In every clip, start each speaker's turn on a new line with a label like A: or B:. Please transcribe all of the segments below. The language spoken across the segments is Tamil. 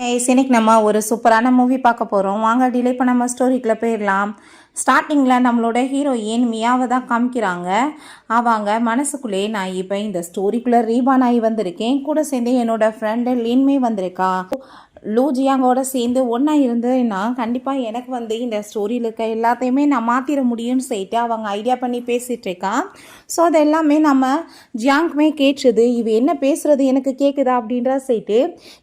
A: இன்னைக்கு நம்ம ஒரு சூப்பரான மூவி பார்க்க போகிறோம். வாங்க டிலே பண்ணாமல் ஸ்டோரிக்குள்ளே போயிடலாம். ஸ்டார்டிங்கில் நம்மளோட ஹீரோயின் மியாவை தான் காமிக்கிறாங்க. அவங்க மனசுக்குள்ளே நான் இப்போ இந்த ஸ்டோரிக்குள்ளே ரீபான் ஆகி வந்திருக்கேன், கூட சேர்ந்து என்னோட ஃப்ரெண்டு லின்மே வந்திருக்கா, லூஜியாங்கோட சேர்ந்து ஒன்றா இருந்ததுன்னா கண்டிப்பாக எனக்கு இந்த ஸ்டோரியில் இருக்க எல்லாத்தையுமே நான் மாற்றிட முடியும்னு சொல்லிட்டு அவங்க ஐடியா பண்ணி பேசிகிட்டு இருக்கான். ஸோ அது எல்லாமே நம்ம ஜியாங்குமே கேட்டுருது. இவ என்ன பேசுகிறது எனக்கு கேட்குதா அப்படின்றத சொல்லிட்டு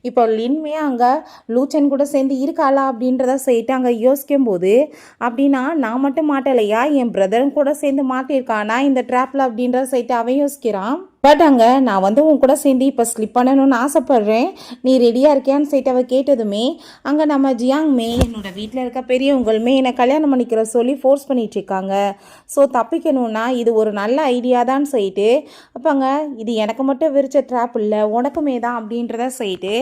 A: இப்போ லின்மே அங்கே லூச்சன் கூட சேர்ந்து இருக்காளா அப்படின்றத சொல்லிட்டு அங்கே யோசிக்கும் போது, அப்படின்னா நான் மட்டும் மாட்டலையா, என் பிரதரும் கூட சேர்ந்து மாட்டியிருக்கானா இந்த ட்ராப்பில் அப்படின்றத சொல்லிட்டு அவன் யோசிக்கிறான். பட் அங்கே நான் உன் கூட சேர்ந்து இப்போ ஸ்லிப் பண்ணணும்னு ஆசைப்பட்றேன், நீ ரெடியாக இருக்கியான்னு சொல்லிட்டு அவள் கேட்டதுமே அங்கே நம்ம ஜியாங்மே என்னோட வீட்டில் இருக்க பெரியவங்களுமே என்னை கல்யாணம் பண்ணிக்கிற சொல்லி ஃபோர்ஸ் பண்ணிகிட்ருக்காங்க. ஸோ தப்பிக்கணும்னா இது ஒரு நல்ல ஐடியா தான் சொல்லிட்டு அப்போங்க இது எனக்கு மட்டும் விரிச்ச ட்ராப் இல்லை உனக்குமே தான் அப்படின்றத சொல்லிட்டு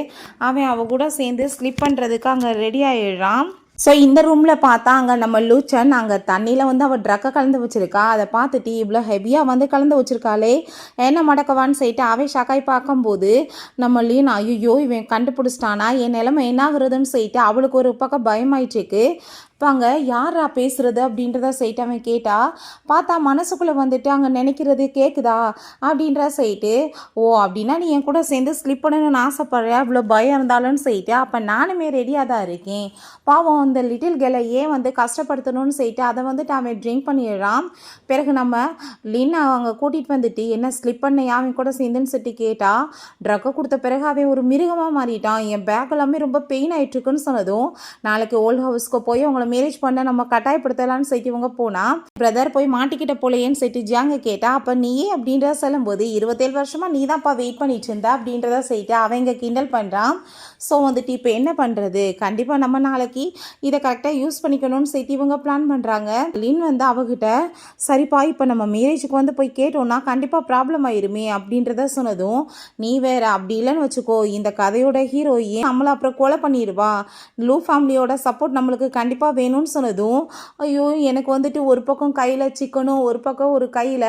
A: அவன் கூட சேர்ந்து ஸ்லிப் பண்ணுறதுக்கு அங்கே ரெடி ஆகிடுறான். ஸோ இந்த ரூமில் பார்த்தா அங்கே நம்ம லூச்சன் அங்கே தண்ணியில் அவள் ட்ரக்கை கலந்து வச்சுருக்கா. அதை பார்த்துட்டு இவ்வளோ ஹெவியாக கலந்து வச்சுருக்காளே, என்ன மடக்கவான்னு சொல்லிட்டு அவன் ஷாக்காய் பார்க்கும்போது நம்ம லீன் ஐயோ இவன் கண்டுபிடிச்சிட்டானா என் நிலைமை என்னாகிறதுன்னு சொல்லிட்டு அவளுக்கு ஒரு பக்கம் பயமாயிட்டுருக்கு. இப்போ அங்கே யாரா பேசுகிறது அப்படின்றத சொல்லிட்டு அவன் கேட்டா பார்த்தா மனசுக்குள்ளே அங்கே நினைக்கிறது கேட்குதா அப்படின்றத சொல்லிட்டு, ஓ அப்படின்னா நீ என் கூட சேர்ந்து ஸ்லிப் பண்ணணும்னு ஆசைப்படுற, அவ்வளோ பயம் இருந்தாலும்னு சொல்லிட்டு அப்போ நானுமே ரெடியாக தான் இருக்கேன். பாவம் அந்த லிட்டில் கேலை ஏன் கஷ்டப்படுத்தணும்னு சொல்லிட்டு அதை அவன் ட்ரிங்க் பண்ணிடுறான். பிறகு நம்ம லின் அவங்க கூட்டிகிட்டு என்ன ஸ்லிப் பண்ணையா அவன் கூட சேர்ந்துன்னு சொல்லிட்டு கேட்டா, ட்ரக்கை கொடுத்த பிறகு அவன் ஒரு மிருகமாக மாறிட்டான், என் பேக் எல்லாமே ரொம்ப பெயின் ஆகிட்டுருக்குன்னு சொன்னதும், நாளைக்கு ஓல்டு ஹவுஸ்க்கு போய் அவங்கள மேரேஜ் பண்ண நம்ம கட்டாயப்படுத்தலான்னு சொல்லிட்டு இவங்க போனா பிரதர் போய் மாட்டிக்கிட்ட போலையேன்னு சொல்லிட்டு ஜியாங்க கேட்டா, அப்போ நீயே அப்படின்றத சொல்லும்போது 27 வருஷமாக நீ தான்ப்பா வெயிட் பண்ணிட்டு இருந்தா அப்படின்றத சொல்லிட்டு அவங்க கிண்டல் பண்ணுறான். ஸோ இப்போ என்ன பண்ணுறது, கண்டிப்பாக நம்ம நாளைக்கு இதை கரெக்டாக யூஸ் பண்ணிக்கணும்னு சொல்லிட்டு இவங்க பிளான் பண்ணுறாங்க. லின் அவகிட்ட சரிப்பா இப்போ நம்ம மேரேஜுக்கு போய் கேட்டோம்னா கண்டிப்பாக ப்ராப்ளம் ஆயிருமே அப்படின்றத சொன்னதும், நீ வேற அப்படி இல்லைன்னு வச்சுக்கோ இந்த கதையோட ஹீரோயின் நம்மளை அப்புறம் கொலை பண்ணிடுவா, லூ ஃபேமிலியோட சப்போர்ட் நம்மளுக்கு கண்டிப்பாக வேணும்னு சொன்னதும், ஐயோ எனக்கு ஒரு பக்கம் கையில் சிக்கனும் ஒரு பக்கம் ஒரு கையில்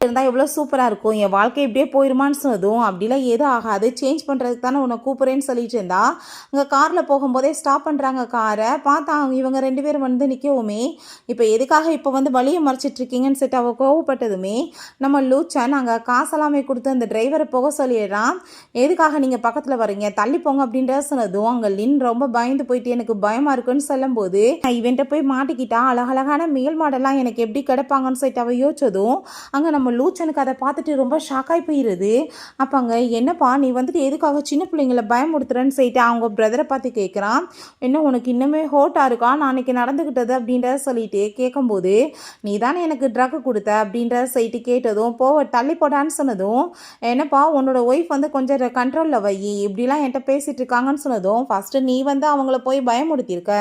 A: இருந்தால் எவ்வளோ சூப்பராக இருக்கும், என் வாழ்க்கை இப்படியே போயிருமான்னு சொன்னதும், அப்படிலாம் எதுவும் ஆகாது, சேஞ்ச் பண்ணுறதுக்கு தானே உன்னை கூப்பிட்றேன்னு சொல்லிட்டு இருந்தா அங்கே காரில் போகும்போதே ஸ்டாப் பண்ணுறாங்க. காரை பார்த்தா இவங்க 2 பேரும் நிற்கவுமே இப்போ எதுக்காக இப்போ வழியை மறைச்சிட்டு இருக்கீங்கன்னு சொல்லிட்டு அவள் கோவப்பட்டதுமே நம்ம லூச்சன் அங்கே காசெல்லாமே கொடுத்து அந்த டிரைவரை போக சொல்லிடுறான். எதுக்காக நீங்கள் பக்கத்தில் வரீங்க, தள்ளி போங்க அப்படின்ற சொன்னதும் அங்கே லின் ரொம்ப பயந்து போயிட்டு எனக்கு பயமாக இருக்குன்னு சொல்லும்போது, இவன்ட்ட போய் மாட்டிக்கிட்டா அழகழகான மேல் மாடெல்லாம் எனக்கு எப்படி கிடப்பாங்கன்னு சொல்லிட்டு அவள் யோசிச்சதும் அங்கே நம்ம லூச்சனுக்கு அதை பார்த்துட்டு ரொம்ப ஷாக்காகி போயிடுது. அப்போ அங்கே என்னப்பா நீ எதுக்காக சின்ன பிள்ளைங்களை பயமுடுத்துறேன்னு சொல்லிட்டு அவங்க பிரதரை பார்த்து கேட்குறான். என்ன உனக்கு இன்னுமே ஹோட்டாக இருக்கா நான் அன்றைக்கி நடந்துக்கிட்டது அப்படின்றத சொல்லிட்டு கேட்கும்போது, நீ தானே எனக்கு ட்ரக்கு கொடுத்த அப்படின்றத சொல்லிட்டு கேட்டதும் தள்ளி போடான்னு சொன்னதும், என்னப்பா உன்னோட ஒய்ஃப் கொஞ்சம் கண்ட்ரோலில் வை, இப்படிலாம் என்கிட்ட பேசிகிட்டு இருக்காங்கன்னு சொன்னதும், ஃபஸ்ட்டு நீ அவங்கள போய் பயமுடுத்தியிருக்க,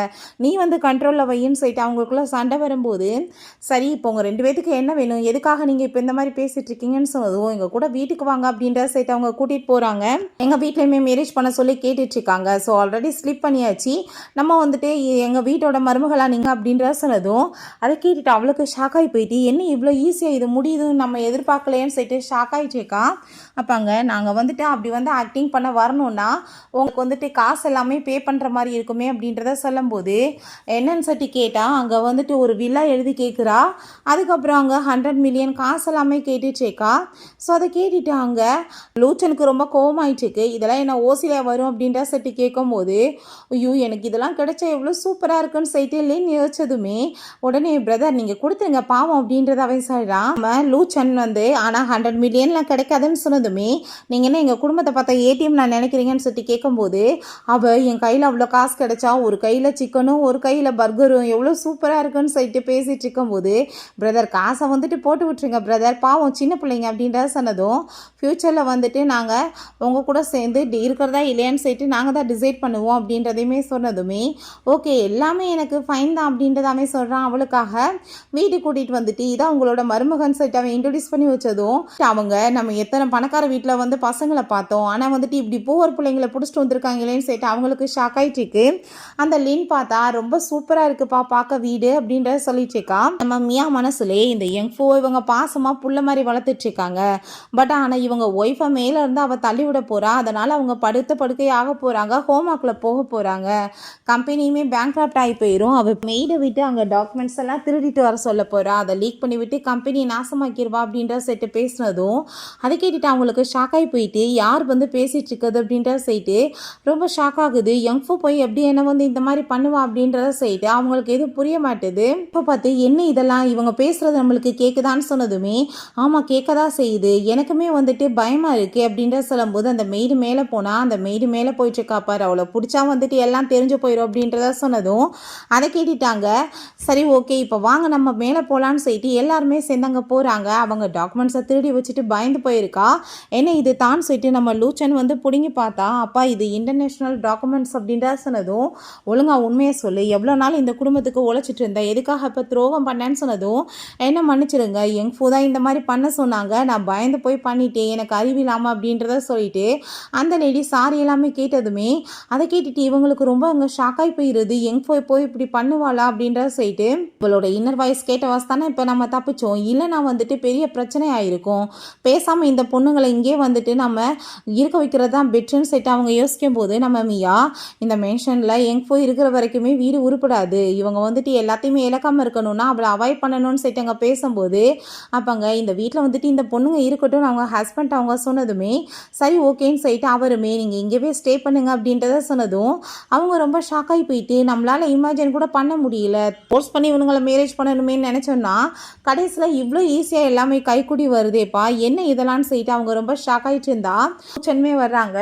A: நீ கண்ட்ரோலில் வையின்னு சொல்லிட்டு அவங்களுக்குள்ள சண்டை வரும்போது, சரி இப்போ உங்கள் 2 பேத்துக்கு என்ன வேணும், எதுக்காக நீங்கள் இப்போ இந்த மாதிரி பேசிகிட்டு இருக்கீங்கன்னு சொன்னதும், எங்கள் கூட வீட்டுக்கு வாங்க அப்படின்றத சொல்லிட்டு அவங்க கூட்டிகிட்டு போகிறாங்க. எங்கள் வீட்லையுமே மேரேஜ் பண்ண சொல்லி கேட்டுட்ருக்காங்க. ஸோ ஆல்ரெடி ஸ்லிப் பண்ணியாச்சு, நம்ம எங்கள் வீட்டோட மருமகளாக நீங்கள் அப்படின்றத சொன்னதும் அதை கேட்டுட்டு அவளுக்கு ஷாக் ஆகி போயிட்டு, என்ன இவ்வளோ ஈஸியாக இது முடியுதுன்னு நம்ம எதிர்பார்க்கலையேன்னு சொல்லிட்டு ஷாக் ஆகிட்டுருக்கான். அப்போங்க நாங்கள் அப்படி ஆக்டிங் பண்ண வரணும்னா உங்களுக்கு காசு எல்லாமே பே பண்ணுற மாதிரி இருக்குமே அப்படின்றத சொல்லும்போது, என்னன்னு சொல்லிட்டு கேட்டால் அங்கே ஒரு வில்லா எழுதி கேட்குறா. அதுக்கப்புறம் அங்கே 100 மில்லியன் காசு எல்லாமே கேட்டுச்சேக்கா. ஸோ அதை கேட்டுட்டு அங்கே லூச்சனுக்கு ரொம்ப கோவமாயிட்டுருக்கு. இதெல்லாம் என்ன ஓசியில் வரும் அப்படின்ற சொல்லிட்டு கேட்கும்போது, ஐயோ எனக்கு இதெல்லாம் கிடைச்சா எவ்வளோ சூப்பராக இருக்குன்னு சொல்லிட்டு இல்லைன்னு யோசிச்சதுமே உடனே பிரதர் நீங்கள் கொடுத்துருங்க பாவம் அப்படின்றத அவன் சொல்கிறான். நம்ம லூச்சன் ஆனால் 100 மில்லியன்லாம் கிடைக்காதுன்னு சொன்னதுமே, நீங்கள் என்ன எங்கள் குடும்பத்தை பார்த்தா ஏடிஎம் நான் நினைக்கிறீங்கன்னு சொல்லிட்டு கேட்கும்போது, அவள் என் கையில் அவ்வளோ காசு கிடைச்சா ஒரு கையில் சிக்கனும் ஒரு கையில் பர்கரும் எவ்வளோ சூப்பராக இருக்குன்னு சொல்லிட்டு பேசிகிட்டு இருக்கும்போது, பிரதர் காசை போட்டு விட்டுருங்க பிரதர் பாவம் சின்ன பிள்ளைங்க அப்படின்றத சொன்னதும், ஃப்யூச்சரில் நாங்கள் உங்கள் கூட சேர்ந்து இருக்கிறதா இல்லையான்னு சொல்லிட்டு நாங்கள் தான் டிசைட் பண்ணுவோம் அப்படின்றதையுமே சொன்னதுமே, ஓகே எல்லாமே எனக்கு ஃபைன் தான் அப்படின்றதாமே சொல்கிறான். அவளுக்காக வீட்டுக்கு கூட்டிகிட்டு இதான் உங்களோட மருமகன் சொல்லிட்டு அவன் இன்ட்ரடியூஸ் பண்ணி வச்சதும், அவங்க நம்ம எத்தனை பணக்கார வீட்டில் பசங்களை பார்த்தோம், ஆனால் இப்படி பூவர் பிள்ளைங்களை பிடிச்சிட்டு வந்திருக்காங்களேன்னு சொல்லிட்டு அவங்களுக்கு ஷாக் ஆகிட்டுருக்கு. அந்த லின் பார்த்தா ரொம்ப சூப்பராக இருக்குப்பா பார்க்க வீடு அப்படின்றத சொல்லிட்டுருக்கா. நம்ம மியா மனசுலே இந்த யங்ஃபோ இவங்க பாசமாக புள்ள மாதிரி வளர்த்துட்ருக்காங்க. பட் ஆனால் இவங்க ஒய்ஃபை மேலே இருந்து அவள் தள்ளி விட போகிறா. அதனால் அவங்க படுத்த படுக்கை ஆக போகிறாங்க. ஹோம் ஒர்க்கில் போக போகிறாங்க. கம்பெனியுமே பேங்க்ராப்ட் ஆகி போயிடும். அவள் மெய்டை விட்டு அங்கே டாக்குமெண்ட்ஸ் எல்லாம் திருடிட்டு வர சொல்ல போகிறா. அதை லீக் பண்ணி விட்டு கம்பெனியை நாசமாக்கிடுவா அப்படின்ற செட்டு பேசினதும் அதை கேட்டுட்டு அவங்களுக்கு ஷாக் ஆகி போயிட்டு யார் வந்து பேசிகிட்டு இருக்குது அப்படின்ற சைட்டு ரொம்ப ஷாக் ஆகுது. யங்ஃபோ போய் எப்படி என்ன வந்து இந்த மாதிரி பண்ணுவா அப்படின்றத சைட்டு அவங்களுக்கு எதுவும் புரிய மாட்டுது. இப்போ பார்த்து என்ன இதெல்லாம் இவங்க பேசுகிறது நம்மளுக்கு கேட்குதான்னு சொன்னதுமே ஆமாம் கேட்க தான் செய்யுது, எனக்குமே வந்துட்டு பயமாக இருக்குது அப்படின்ற சொல்லும்போது அந்த மெய்டு மேலே போனால் அந்த மெய்டு மேலே போயிட்டுருக்கா பாரு, அவளை பிடிச்சா வந்துட்டு எல்லாம் தெரிஞ்சு போயிடும் அப்படின்றத சொன்னதும் அதை கேட்டுட்டாங்க. சரி ஓகே இப்போ வாங்க நம்ம மேலே போகலான்னு சொல்லிட்டு எல்லாருமே சேர்ந்து அங்கே போகிறாங்க. அவங்க டாக்குமெண்ட்ஸை திருடி வச்சுட்டு பயந்து போயிருக்கா. என்ன இது தான் சொல்லிட்டு நம்ம லூச்சன் வந்து பிடுங்கி பார்த்தா அப்பா இது இன்டர்நேஷ்னல் டாக்குமெண்ட்ஸ் அப்படின்றத சொன்னதும் ஒழுங்கா உண்மையை சொல்லு, எவ்வளோ நாள் இந்த குடும்பத்துக்கு உழைச்சிட்டு இருந்த, எதுக்காக இப்போ துரோகம் பண்ணேன்னு சொன்னதும் என்ன மன்னிச்சிடுங்க யங்ஃபோ தான் இந்த மாதிரி பண்ண சொன்னாங்க, நான் பயந்து போய் பண்ணிட்டேன், எனக்கு அறிவில்லாமல் அப்படின்றத சொல்லிட்டு அந்த லேடி சாரி எல்லாமே கேட்டதுமே அதை கேட்டுட்டு இவங்களுக்கு ரொம்ப அங்கே ஷாக்காகி போயிடுது. யங்ஃபோ போய் இப்படி பண்ணுவாளா அப்படின்றத சொல்லிட்டு இவளோட இன்னர் வாய்ஸ் கேட்ட வாஸ் தானே இப்போ நம்ம தப்பிச்சோம், இல்லைனா வந்துட்டு பெரிய பிரச்சனை ஆயிருக்கும், பேசாமல் இந்த பொண்ணுங்களை இங்கே வந்துட்டு நம்ம இருக்க வைக்கிறது தான் பெட்ருன்னு சொல்லிட்டு அவங்க யோசிக்கும் போது நம்ம மியா இந்த மென்ஷனில் யங்ஃபோ இருக்கிற வரைக்குமே வீடு உருப்படாது, இவங்க வந்துட்டு எல்லாத்தையுமே இழக்காமல் இருக்கணும்னா அவளை அவாய்ட் பண்ணணும்னு சொல்லிட்டு அங்கே பேசும்போது அப்போங்க இந்த வீட்டில் வந்துட்டு இந்த பொண்ணுங்க இருக்கட்டும் அவங்க ஹஸ்பண்ட் அவங்க சொன்னதுமே சரி ஓகேன்னு சொல்லிட்டு அவருமே நீங்கள் இங்கேவே ஸ்டே பண்ணுங்க அப்படின்றத சொன்னதும் அவங்க ரொம்ப ஷாக்காகி போயிட்டு நம்மளால் இமேஜின் கூட பண்ண முடியல, ஃபோர்ஸ் பண்ணி இவங்களை மேரேஜ் பண்ணணுமே நினச்சோன்னா கடைசியில் இவ்வளோ ஈஸியாக எல்லாமே கைக்கூடி வருதேப்பா என்ன இதெல்லாம் சொல்லிட்டு அவங்க ரொம்ப ஷாக் ஆகிட்டு இருந்தா சென்மே வர்றாங்க.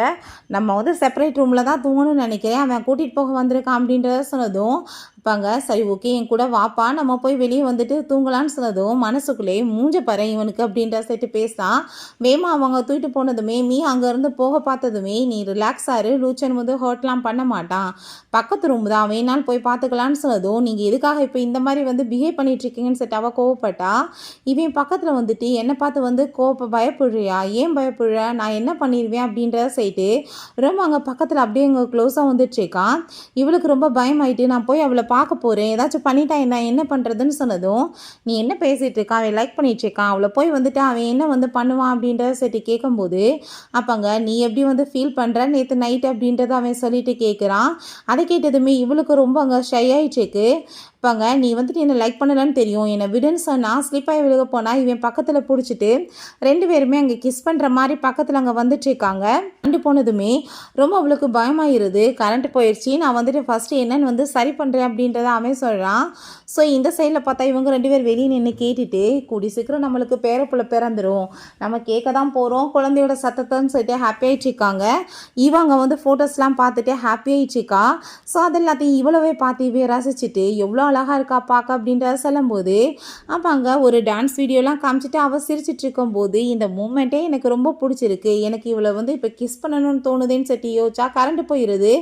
A: நம்ம வந்து செப்பரேட் ரூமில் தான் தூங்கணும்னு நினைக்கிறேன், அவன் கூட்டிகிட்டு போக வந்திருக்கான் அப்படின்றத சொன்னதும் இருப்பாங்க. சரி ஓகே என் கூட வாப்பா நம்ம போய் வெளியே வந்துட்டு தூங்கலான்னு சொன்னதும் மனசுக்குள்ளே மூஞ்ச பாரு இவனுக்கு அப்படின்ற செட்டு பேசான். வேமா அவங்க தூக்கிட்டு போனதுமே மீ அங்கேருந்து போக பார்த்ததுமே நீ ரிலாக்ஸ் ஆறு, லூச்சன் வந்து ஹர்ட்லாம் பண்ண மாட்டான், பக்கத்து ரூம் தான் வேணாலும் போய் பார்த்துக்கலான்னு சொன்னதும் நீங்கள் எதுக்காக இப்போ இந்த மாதிரி வந்து பிஹேவ் பண்ணிட்டு இருக்கீங்கன்னு செட் அவள் கோவப்பட்டா. இவன் பக்கத்தில் வந்துட்டு என்னை பார்த்து வந்து பயப்படுறியா, ஏன் பயப்படுற, நான் என்ன பண்ணிடுவேன் அப்படின்றத செய்யிட்டு ரொம்ப அங்கே பக்கத்தில் அப்படியே அங்கே க்ளோஸாக வந்துட்டு இருக்கான். இவளுக்கு ரொம்ப பயமாயிட்டு நான் போய் அவளை பார்க்க போகிறேன், ஏதாச்சும் பண்ணிட்டா என்ன பண்ணுறதுன்னு சொன்னதும் நீ என்ன பேசிகிட்டு இருக்கான், அவன் லைக் பண்ணிட்டு இருக்கான், அவளை போய் வந்துட்டு அவன் என்ன வந்து பண்ணுவான் அப்படின்றத சரி கேட்கும்போது அப்போங்க நீ எப்படி வந்து ஃபீல் பண்ணுற நேற்று நைட் அப்படின்றத அவன் சொல்லிட்டு கேட்குறான். அதை கேட்டதுமே இவளுக்கு ரொம்ப அங்கே ஷை ஆயிடுச்சுக்கு. பாங்க நீ வந்துட்டு என்னை லைக் பண்ணலன்னு தெரியும், என்னை விடுன்னு சொன்னால் ஸ்லிப்பாகி விழுக போனால் இவன் பக்கத்தில் பிடிச்சிட்டு ரெண்டு பேருமே அங்கே கிஸ் பண்ணுற மாதிரி பக்கத்தில் அங்கே வந்துட்டு இருக்காங்க. கண்டு போனதுமே ரொம்ப அவளுக்கு பயமாயிருது. கரண்ட் போயிடுச்சு, நான் வந்துட்டு ஃபஸ்ட்டு என்னன்னு வந்து சரி பண்ணுறேன் அப்படின்றத அவன் சொல்கிறான். ஸோ இந்த சைடில் பார்த்தா இவங்க ரெண்டு பேர் வெளியே நின்று கேட்டுட்டு கூடி சீக்கிரம் நம்மளுக்கு பேரப்புள்ள பிறந்துடும், நம்ம கேட்க தான் போகிறோம் குழந்தையோட சத்தத்தைன்னு சொல்லிட்டு ஹாப்பி ஆகிட்டு இருக்காங்க. இவங்க வந்து ஃபோட்டோஸ்லாம் பார்த்துட்டு ஹாப்பி ஆகிட்டு இருக்கா. ஸோ அது எல்லாத்தையும் இவ்வளவே பார்த்து இவே ரசிச்சுட்டு எவ்வளோ அழகாக இருக்கா பார்க்க அப்படின்றத சொல்லும்போது அப்போ அங்கே ஒரு டான்ஸ் வீடியோலாம் காமிச்சிட்டு அவள் சிரிச்சிட்டு இருக்கும்போது இந்த மூமெண்ட்டே எனக்கு ரொம்ப பிடிச்சிருக்கு, எனக்கு இவளை வந்து இப்போ கிஸ் பண்ணணும்னு தோணுதுன்னு சட்டி யோசிச்சா கரண்ட் போயிடுது.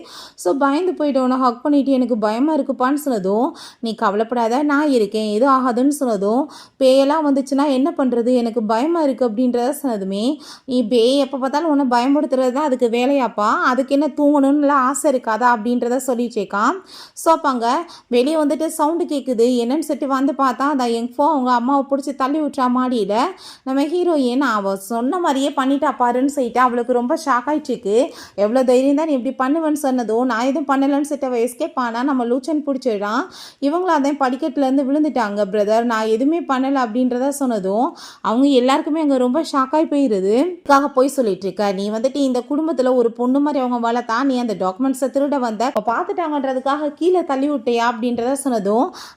A: ஸோ பயந்து போய்ட்டோன்னு ஹக் பண்ணிவிட்டு எனக்கு பயமாக இருக்குப்பான்னு சொன்னதும் நீ கவலைப்படாத நான் இருக்கேன் எதுவும் ஆகாதுன்னு சொன்னதும் பேயெல்லாம் வந்துச்சுன்னா என்ன பண்ணுறது எனக்கு பயமாக இருக்குது அப்படின்றத சொன்னதுமே நீ பேய் எப்போ பார்த்தாலும் உன்னை பயன்படுத்துறது தான் அதுக்கு வேலையாப்பா, அதுக்கு என்ன தூங்கணும்னுலாம் ஆசை இருக்காதா அப்படின்றத சொல்லிட்டேக்கான். ஸோ அப்போ அங்கே வெளியே வந்துட்டு சவுண்டு கேட்குது, என்னன்னு சொல்லிட்டு வந்து பார்த்தா அதான் யங்ஃபோ அவங்க அம்மாவை பிடிச்சி தள்ளி விட்டுறா மாடியில். நம்ம ஹீரோயின் அவள் சொன்ன மாதிரியே பண்ணிட்டா பாருன்னு சொல்லிட்டு அவளுக்கு ரொம்ப ஷாக் ஆகிட்டுருக்கு. எவ்வளோ தைரியம் தான் நீ இப்படி பண்ணுவேன்னு சொன்னதும் நான் எதுவும் பண்ணலைன்னு சொல்லிட்டு அவள் எஸ்கேப் ஆனால் நம்ம லூச்சன் பிடிச்சிடுறான். இவங்களும் அதே படிக்கட்டுலேருந்து விழுந்துட்டாங்க. பிரதர் நான் எதுவுமே பண்ணலை அப்படின்றத சொன்னதும் அவங்க எல்லாருக்குமே அங்கே ரொம்ப ஷாக்காகி போயிடுது. இதுக்காக போய் சொல்லிட்டு இருக்க, நீ வந்துட்டு இந்த குடும்பத்தில் ஒரு பொண்ணு மாதிரி அவங்க வளர்த்தா நீ அந்த டாக்குமெண்ட்ஸை திருட வந்த பார்த்துட்டாங்கன்றதுக்காக கீழே தள்ளி விட்டையா அப்படின்றத சொன்னதும்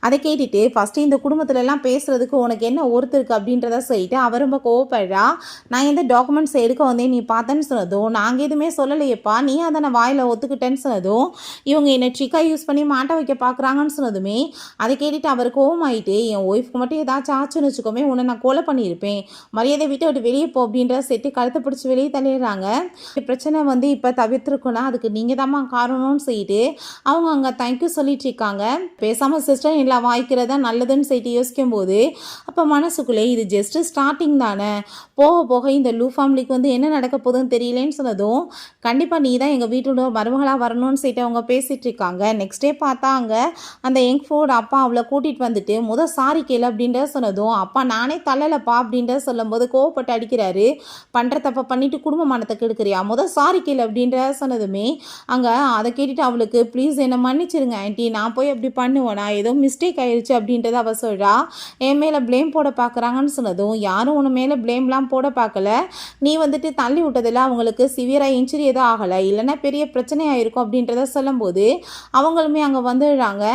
A: அதை கேட்டுட்டு ஃபஸ்ட்டு இந்த குடும்பத்துல எல்லாம் பேசுறதுக்கு உனக்கு என்ன ஒருத்தருக்கு அப்படின்றத சொல்லிட்டு அவர் ரொம்ப கோவப்படுறா. நான் எந்த டாக்குமெண்ட்ஸ் எடுக்க வந்தேன் நீ பார்த்தேன்னு சொன்னதும் நாங்கள் எதுவுமே சொல்லலையப்பா, நீ அதை நான் வாயில் ஒத்துக்கிட்டேன்னு சொன்னதும் இவங்க என்னை ட்ரிக்காக யூஸ் பண்ணி மாட்ட வைக்க பார்க்குறாங்கன்னு சொன்னதுமே அதை கேட்டுட்டு அவர் கோவமாயிட்டு என் ஒய்ஃப்க்கு மட்டும் ஏதாச்சும் ஆச்சுன்னு வச்சுக்கோமே உன்னை நான் கொலை பண்ணியிருப்பேன், மரியாதை விட்டு வெளியே போ அப்படின்ற செட்டு கழுத்தை பிடிச்சி வெளியே தள்ளிடுறாங்க. பிரச்சனை வந்து இப்போ தவிர்த்துருக்குன்னா அதுக்கு நீங்கள் தாம்மா காரணம்னு சொல்லிட்டு அவங்க அங்கே தேங்க்யூ சொல்லிட்டு இருக்காங்க. பேசாமல் சிஸ்டர் இல்லை வாய்க்கிறதா நல்லதுன்னு சொல்லிட்டு யோசிக்கும் போது அப்போ மனசுக்குள்ளே இது ஜஸ்ட்டு ஸ்டார்டிங் தானே, போக போக இந்த லூ ஃபேமிலிக்கு வந்து என்ன நடக்க போகுதுன்னு தெரியலேன்னு சொன்னதும் கண்டிப்பாக நீ தான் எங்கள் வீட்டோட மருமகளாக வரணும்னு சொல்லிட்டு அவங்க பேசிகிட்டு இருக்காங்க. நெக்ஸ்ட் டே பார்த்தா அங்கே அந்த யங்ஃபோர்ட் அப்பா அவளை கூட்டிகிட்டு வந்துட்டு சாரி கேளு அப்படின்ற சொன்னதும் அப்பா நானே தள்ளலப்பா அப்படின்ற சொல்லும்போது கோவப்பட்டு அடிக்கிறாரு. பண்ணுற தப்பை பண்ணிட்டு குடும்ப மானத்தை கெடுக்கிறியா, சாரி கேளு அப்படின்ற சொன்னதுமே அங்கே அதை கேட்டுட்டு அவளுக்கு ப்ளீஸ் என்னை மன்னிச்சிருங்க ஆண்டி, நான் போய் அப்படி பண்ணுவேனா, ஏதோ மிஸ்டேக் ஆயிடுச்சு அப்படின்றத அவள் சொல்கிறா. என் மேலே ப்ளேம் போட பார்க்குறாங்கன்னு சொன்னதும் யாரும் உன மேலே ப்ளேம்லாம் போட பார்க்கல, நீ வந்துட்டு தள்ளி விட்டதில் அவங்களுக்கு சிவியராக இன்ஜுரி எதுவும் ஆகலை, இல்லைன்னா பெரிய பிரச்சனையாக இருக்கும் அப்படின்றத சொல்லும்போது அவங்களுமே அங்கே வந்துடுறாங்க.